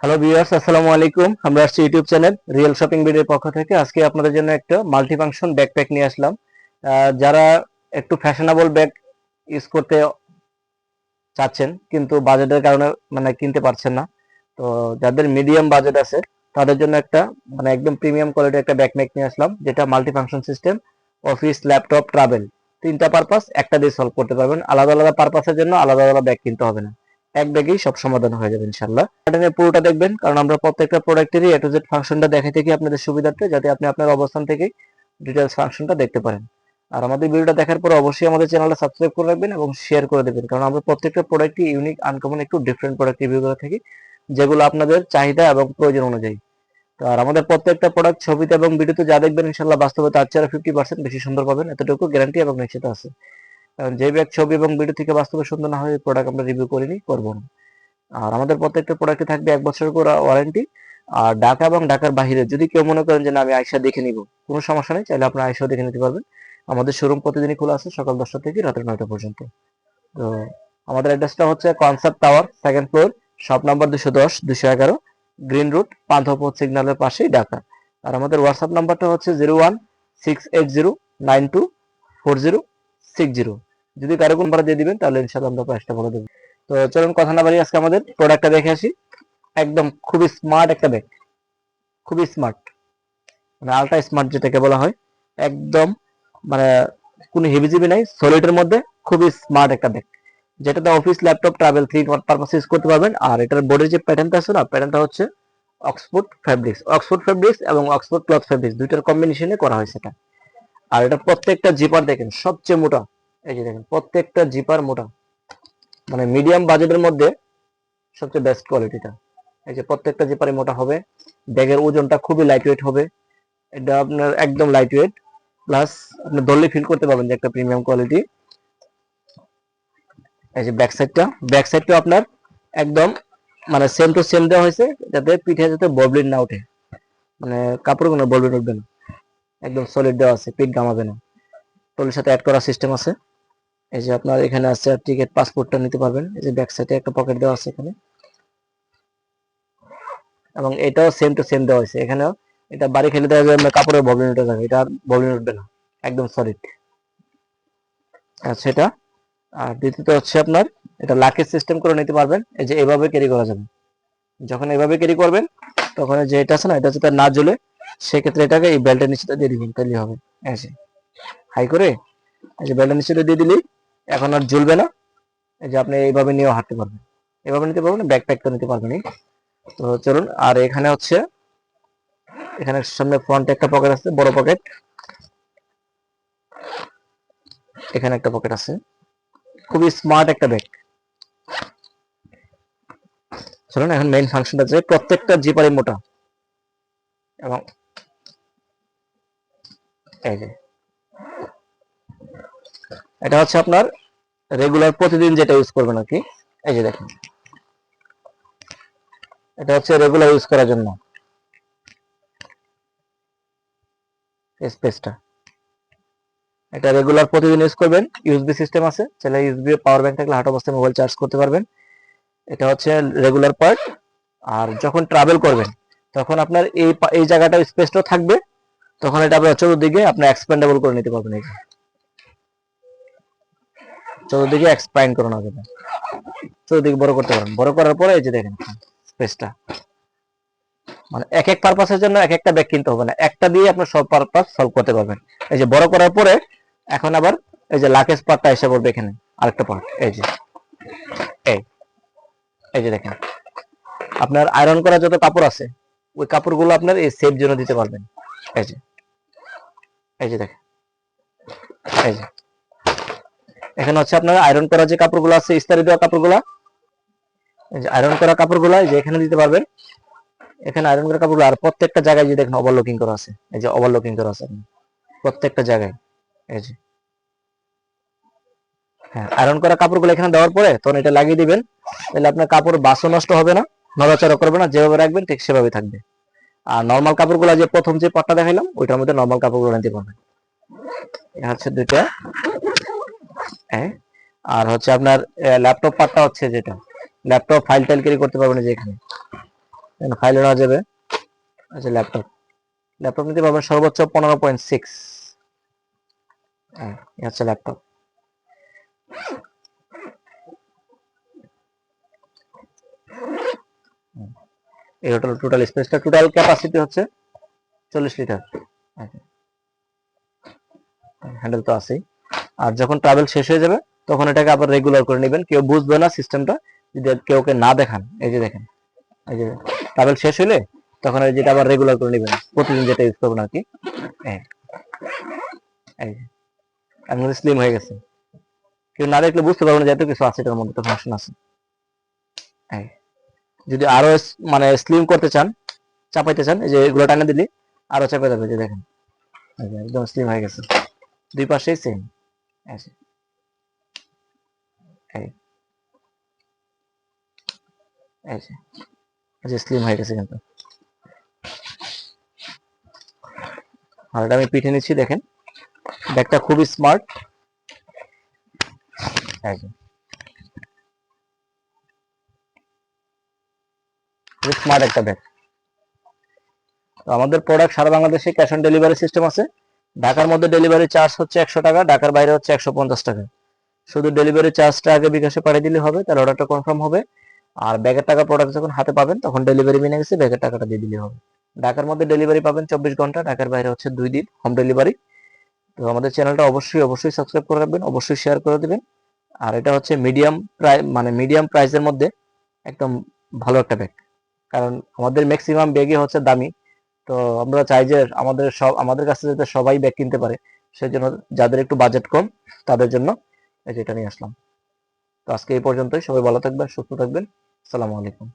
Hello viewers, আসসালামু আলাইকুম। আমরা আসছি ইউটিউব চ্যানেল রিয়েল শপিং ভিডিওর পক্ষ থেকে। আজকে আপনাদের জন্য একটা মাল্টি ফাংশন ব্যাকপ্যাক নিয়ে আসলাম। যারা একটু ফ্যাশনেবল ব্যাগ ইউজ করতে চাচ্ছেন কিন্তু বাজেটের কারণে কিনতে পারছেন না, তো যাদের মিডিয়াম বাজেট আছে তাদের জন্য একটা একদম প্রিমিয়াম কোয়ালিটির একটা ব্যাকপ্যাক নিয়ে আসলাম, যেটা multi function system, office, laptop, travel, তিনটা পারপাস একটা দিয়ে সলভ করতে পারবেন। আলাদা আলাদা পারপাসের জন্য আলাদা আলাদা ব্যাগ কিনতে হবে না, এক ব্যাগেই সব সমাধান হয়ে যাবে ইনশাল্লাহ। পুরোটা দেখবেন, কারণ আমরা প্রত্যেকটা প্রোডাক্টেরই এ টু জেড ফাংশনটা দেখাই থাকি আপনাদের সুবিধার্থে, যাতে আপনি আপনার অবস্থান থেকেই ডিটেলস ফাংশনটা দেখতে পারেন। আর আমাদের ভিডিওটা দেখার পর অবশ্যই আমাদের চ্যানেলটা সাবস্ক্রাইব করে রাখবেন এবং শেয়ার করে দেবেন, কারণ আমরা প্রত্যেকটা প্রোডাক্টই ইউনিক, আনকমন, একটু ডিফারেন্ট প্রোডাক্ট রিভিউ করে থাকি, যেগুলো আপনাদের চাহিদা এবং প্রয়োজন অনুযায়ী। তো আর আমাদের প্রত্যেকটা প্রোডাক্ট ছবিতে এবং ভিডিওতে যা দেখবেন ইনশাল্লাহ বাস্তবে তার চেয়ে 50% বেশি সুন্দর পাবেন, এতটুকু গ্যারান্টি এবং নিশ্চিত আছে। কারণ যে ব্যাগ ছবি এবং ভিডিও থেকে বাস্তবে সুন্দর না হয়, প্রোডাক্ট আমরা রিভিউ করিনি, করবো না। আর আমাদের প্রত্যেকটা প্রোডাক্টে থাকবে 1 বছর করে ওয়ারেন্টি। আর ঢাকা এবং ঢাকার বাইরে যদি কেউ মনে করেন যে না, আমি আয়সা দেখে নিব, কোনো সমস্যা নেই, চাইলে আপনার আয়সাও দেখে নিতে পারবেন। আমাদের শোরুম প্রতিদিনই খোলা আছে, সকাল 10টা থেকে রাত 9টা পর্যন্ত। তো আমাদের অ্যাড্রেসটা হচ্ছে concept tower, second floor, shop number 210, 211, green road, Panthapath সিগন্যালের পাশেই, ঢাকা। আর আমাদের হোয়াটসঅ্যাপ নাম্বারটা হচ্ছে 0168092406। যদি কারো কোনো নাম্বার দিয়ে দিবেন তাহলে ইনশাআল্লাহ আমরা প্রাইসটা বলে দেবো। তো চলুন কথা না বাড়িয়ে আজকে আমাদের প্রোডাক্টটা দেখে আসি। একদম খুবই স্মার্ট একটা ব্যাগ, খুবই স্মার্ট, আলট্রা স্মার্ট যেটাকে বলা হয়। একদম মানে কোনো হেভিজিবি নাই, সলিডের মধ্যে খুবই স্মার্ট একটা ব্যাগ, যেটাতে office, laptop, travel, three purpose use করতে পারবেন। আর এটার বোর্ডের যে প্যাটার্নটা আছে না, প্যাটার্নটা হচ্ছে অক্সফোর্ড ফেব্রিক্স এবং অক্সফোর্ড ক্লথ ফেব্রিক্স দুইটার কম্বিনেশনে করা হয়েছে এটা। আর এটা প্রত্যেকটা জিপার দেখেন সবচেয়ে মোটা, এই যে দেখেন প্রত্যেকটা জিপার মোটা, মিডিয়াম বাজেটের মধ্যে সবচেয়ে বেস্ট কোয়ালিটিটা। এই যে প্রত্যেকটা জিপারে মোটা হবে, ব্যাগের ওজনটা খুবই লাইট ওয়েট হবে। এটা আপনার একদম লাইট ওয়েট, প্লাস আপনি ধরলে ফিল করতে পারবেন যে একটা প্রিমিয়াম কোয়ালিটি। এই যে ব্যাক সাইডটা আপনার একদম সেম টু সেম দেওয়া হয়েছে, যাতে পিঠে যাতে ববলিন না ওঠে, কাপড় কোনো ববলিন উঠবে না, একদম সলিড দেওয়া আছে, পিঠ ঘামাবে না। ট্রলির সাথে অ্যাড করার সিস্টেম আছে। এই যে আপনার এখানে আছে টিকিট, পাসপোর্টটা নিতে পারবেন। এই যে ব্যাক সাইডে একটা পকেট দেওয়া আছে এখানে, এবং এটাও সেম টু সেম দেওয়া হয়েছে এখানেও। এটা বাড়ি খেলে দেওয়া যাবে, কাপড়ের ববলিন উঠে যাবে, এটা আর ববলিন উঠবে না, একদম সলিড। আচ্ছা, এটা। আর দ্বিতীয়ত হচ্ছে আপনার এটা লাকেজ সিস্টেম করে নিতে পারবেন। এই যে এভাবে ক্যারি করা যাবে, যখন এভাবে ক্যারি করবেন তখন যে এটা আছে না, এটা যাতে না জ্বলে, সেক্ষেত্রে এটাকে এই বেল্টের নিচে দিয়ে দিবেন, তাহলে হবে। এই যে হাই করে এই যে বেল্টের নিচে দিয়ে দিলেই এখন আর জ্বলবে না। এই যে আপনি এইভাবে নিয়েও হাঁটতে পারবেন, এভাবে নিতে পারবেন, ব্যাকপ্যাকটা নিতে পারবেন। তো চলুন। আর এখানে হচ্ছে, এখানে সামনে ফ্রন্টে একটা পকেট আছে, বড় পকেট, এখানে একটা পকেট আছে, খুবই স্মার্ট একটা ব্যাগ। চলুন এখন মেইন ফাংশনটা, যে প্রত্যেকটা জিপারে মোটা, এবং এই যে এটা হচ্ছে আপনার রেগুলার প্রতিদিন যেটা ইউজ করবেন আর কি। এই যে দেখেন, এটা হচ্ছে রেগুলার ইউজ করার জন্য স্পেসটা। এটা রেগুলার প্রতিদিন ইউজ করবেন, ইউএসবি সিস্টেম আছে, চাইলে ইউএসবি পাওয়ার ব্যাংক থাকলে হাঁটা অবস্থায় মোবাইল চার্জ করতে পারবেন। এটা হচ্ছে রেগুলার পার্ট। আর যখন ট্রাভেল করবেন তখন আপনার এই জায়গাটা স্পেসটা থাকবে, তখন এটা আপনার চতুর্দিকে আপনার এক্সপ্যান্ডেবল করে নিতে পারবেন। এই চতুর্দিকে এক্সপ্যান্ড করে নেওয়া যাবে, চতুর্দিকে বড় করতে পারবেন। বড় করার পরে এই যে দেখেন স্পেসটা, এক এক পারপাসের জন্য এক একটা ব্যাগ কিনতে হবে না, একটা দিয়ে আপনি সব পারপাস সলভ করতে পারবেন। এই যে বড় করার পরে এখন আবার এই যে লাকেজ পার্টটা এসে পড়বে এখানে, আরেকটা পার্ট। এই যে এই এই যে দেখেন, আপনার আয়রন করা যত কাপড় আছে ওই কাপড়গুলো আপনার এই সেফ জন্য দিতে পারবেন। এই যে এই যে দেখেন, এই যে এখানে হচ্ছে আপনার আয়রন করা যে কাপড়গুলো আছে, ইস্তারি দেওয়া কাপড়গুলো, এই যে আয়রন করা কাপড়গুলো এই যে এখানে দিতে পারবেন। এখানে আয়রন করা কাপড়গুলো, আর প্রত্যেকটা জায়গায় যে দেখেন ওভারলকিং করা আছে, এই যে ওভারলকিং করা আছে প্রত্যেকটা জায়গায়। এই যে হ্যাঁ, আয়রন করা কাপড়গুলো এখানে দেওয়ার পরে তখন এটা লাগিয়ে দিবেন, তাহলে আপনার কাপড় বাসও নষ্ট হবে না, নড়াচড়া করবে না, যেভাবে রাখবেন ঠিক সেভাবে থাকবে। আর নর্মাল কাপড়গুলো যে প্রথম যে পাটটা দেখাইলাম ওইটার মধ্যে নর্মাল কাপড়গুলো নিতে পারবেন। এটা হচ্ছে দুইটা। হ্যাঁ, আর হচ্ছে আপনার ল্যাপটপ পার্টটা হচ্ছে যেটা, ল্যাপটপ ফাইল টাইল ক্যারি করতে পারবেন যে এখানে। ফাইলে নেওয়া যাবে। আচ্ছা, ল্যাপটপ নিতে পারবেন সর্বোচ্চ 15.6। হ্যাঁ, এই হচ্ছে ল্যাপটপ। এই টোটাল স্পেসটা, টোটাল ক্যাপাসিটি হচ্ছে 40 লিটার। হ্যান্ডেল তো আছেই। আর যখন ট্রাভেল শেষ হয়ে যাবে তখন এটাকে আবার রেগুলার করে নেবেন। কেউ বুঝবে না সিস্টেমটা যদি কেউকে না দেখান। এই যে দেখেন, এই যে ট্রাভেল শেষ হইলে তখন এই যেটা আবার রেগুলার করে নেবেন, প্রতিদিন যেটা ইউজ করবেন আর কি। এই যে স্লিম হয়ে গেছে, কেউ না দেখলে বুঝতে পারবেন যে এত কিছু আছে এটার মধ্যে, তো ফাংশন আছে। যদি আরো মানে স্লিম করতে চান, চাপাইতে চান, এই যে এগুলো টানে দিলে আরো চাপে যাবে। যে দেখেন একদম স্লিম হয়ে গেছে, দুই পাশেই সেম। এই যে স্লিম হয়ে গেছে কিন্তু। আর এটা আমি পিঠে নিচ্ছি, দেখেন ব্যাগটা খুবই স্মার্ট। স্মার্ট একটা ব্যাগ। তো আমাদের প্রোডাক্ট সারা বাংলাদেশে ক্যাশ অন ডেলিভারি সিস্টেম আছে। ঢাকার মধ্যে ডেলিভারি চার্জ হচ্ছে 100 টাকা, ঢাকার বাইরে হচ্ছে 150 টাকা। শুধু ডেলিভারি চার্জটা আগে বিকাশে পাঠিয়ে দিলে হবে, তাহলে অর্ডারটা কনফার্ম হবে। আর ব্যাগের টাকা প্রোডাক্ট যখন হাতে পাবেন তখন ডেলিভারি মেনে গেছে, ব্যাগের টাকাটা দিয়ে দিলে হবে। ঢাকার মধ্যে ডেলিভারি পাবেন 24 ঘন্টা, ঢাকার বাইরে হচ্ছে 2 দিন হোম ডেলিভারি। তো আমাদের চ্যানেলটা অবশ্যই সাবস্ক্রাইব করে রাখবেন, অবশ্যই শেয়ার করে দিবেন। আর এটা হচ্ছে মিডিয়াম প্রাইসের মধ্যে একদম ভালো একটা ব্যাগ। কারণ আমাদের ম্যাক্সিমাম ব্যাগই হচ্ছে দামি। তো আমরা চাই যে আমাদের কাছে যাতে সবাই ব্যাগ কিনতে পারে, সেজন্য যাদের একটু বাজেট কম তাদের জন্য এই যে এটা নিয়ে আসলাম। তো আজকে এই পর্যন্তই। সবাই ভালো থাকবেন, সুস্থ থাকবেন। আসসালামু আলাইকুম।